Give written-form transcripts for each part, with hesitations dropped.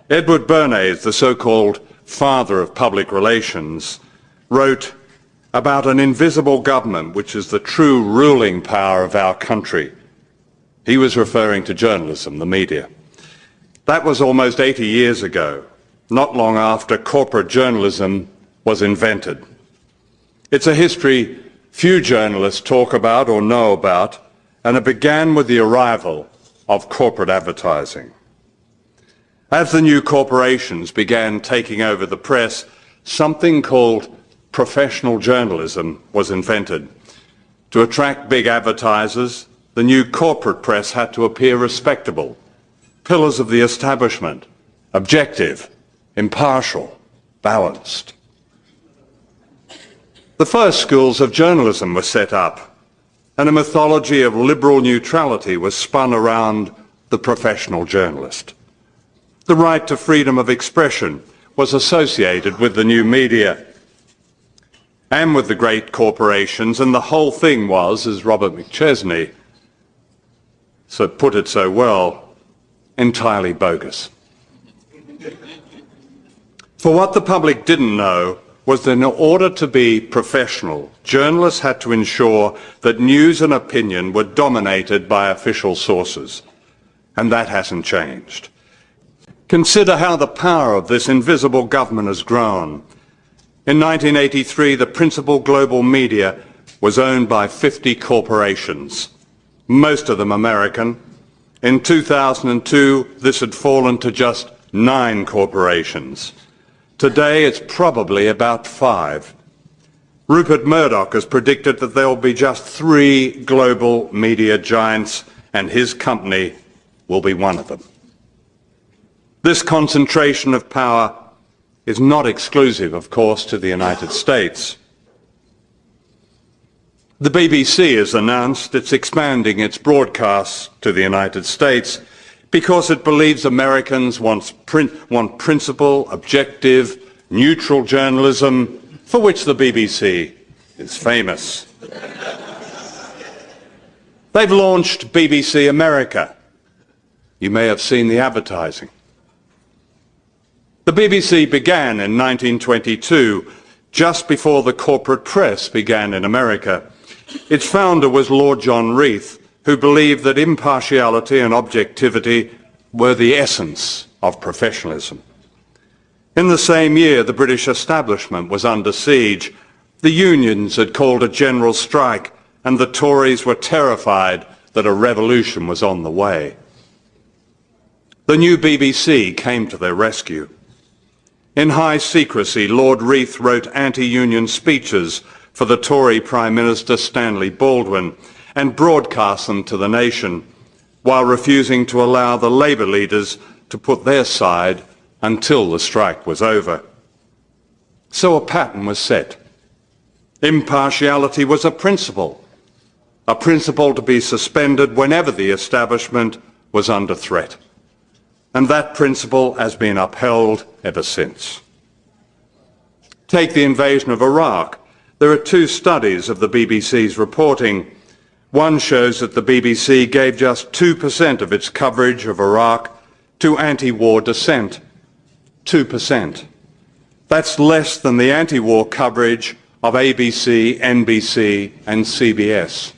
𝗧𝗿𝗏𝗱𝗏, the so-called father of public relations, wrote about an invisible government which is the true ruling power of our country. He was referring to journalism, the media. That was almost 80 years ago, not long after corporate journalism was invented. It's a history few journalists talk about or know about, and it began with the arrival of corporate advertising. As the new corporations began taking over the press, something called professional journalism was invented. To attract big advertisers, the new corporate press had to appear respectable, pillars of the establishment, objective, impartial, balanced. The first schools of journalism were set up, and a mythology of liberal neutrality was spun around the professional journalist. The right to freedom of expression was associated with the new media and with the great corporations, and the whole thing was, as 𝗧𝗿𝗶𝗁𝗂𝗍𝗂 put it so well, entirely bogus. For what the public didn't know was that in order to be professional, journalists had to ensure that news and opinion were dominated by official sources, and that hasn't changed. Consider how the power of this invisible government has grown. In 1983, the principal global media was owned by 50 corporations, most of them American. In 2002, this had fallen to just 9 corporations. Today, it's probably about 5. Rupert Murdoch has predicted that there will be just 3 global media giants, and his company will be one of them. This concentration of power is not exclusive, of course, to the United States. The BBC has announced it's expanding its broadcasts to the United States because it believes Americans want principled, objective, neutral journalism, for which the BBC is famous. They've launched BBC America. You may have seen the advertising. The BBC began in 1922, just before the corporate press began in America. Its founder was Lord John Reith, who believed that impartiality and objectivity were the essence of professionalism. In the same year, the British establishment was under siege. The unions had called a general strike, and the Tories were terrified that a revolution was on the way. The new BBC came to their rescue. In high secrecy, Lord Reith wrote anti-union speeches for the Tory Prime Minister Stanley Baldwin and broadcast them to the nation, while refusing to allow the Labour leaders to put their side until the strike was over. So a pattern was set. Impartiality was a principle to be suspended whenever the establishment was under threat. And that principle has been upheld ever since. Take the invasion of Iraq. There are 2 studies of the BBC's reporting. One shows that the BBC gave just 2% of its coverage of Iraq to anti-war dissent. 2%. That's less than the anti-war coverage of ABC, NBC and CBS.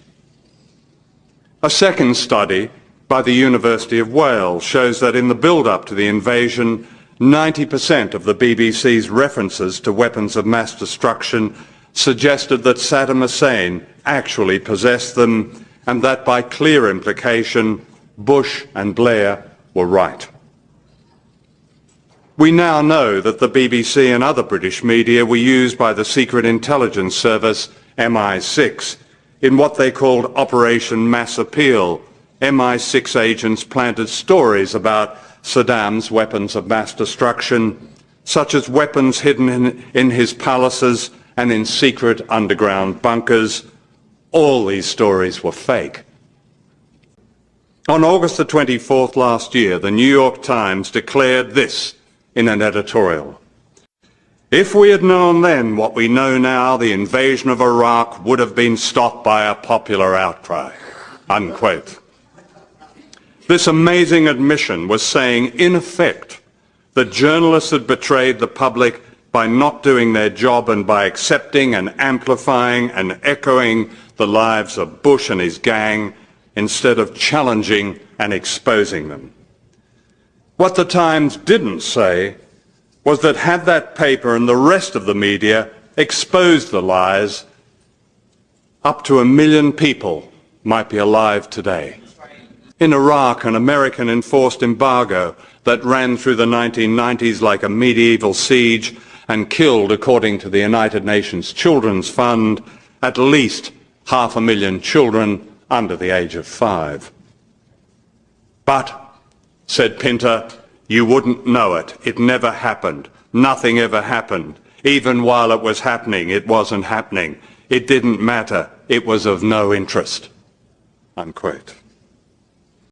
A second study by the University of Wales shows that in the build-up to the invasion, 90% of the BBC's references to weapons of mass destruction suggested that Saddam Hussein actually possessed them, and that by clear implication, Bush and Blair were right. We now know that the BBC and other British media were used by the Secret Intelligence Service, MI6, in what they called Operation Mass Appeal. MI6 agents planted stories about Saddam's weapons of mass destruction, such as weapons hidden in his palaces and in secret underground bunkers. All these stories were fake. On August the 24th last year, the New York Times declared this in an editorial: "If we had known then what we know now, the invasion of Iraq would have been stopped by a popular outcry." Unquote. This amazing admission was saying, in effect, that journalists had betrayed the public by not doing their job and by accepting and amplifying and echoing the lives of Bush and his gang instead of challenging and exposing them. What the Times didn't say was that had that paper and the rest of the media exposed the lies, up to 1 million people might be alive today. In Iraq, an American enforced embargo that ran through the 1990s like a medieval siege and killed, according to the United Nations Children's Fund, at least 500,000 children under the age of 5. But, said Pinter, you wouldn't know it. It never happened. Nothing ever happened. Even while it was happening, it wasn't happening. It didn't matter. It was of no interest. Unquote.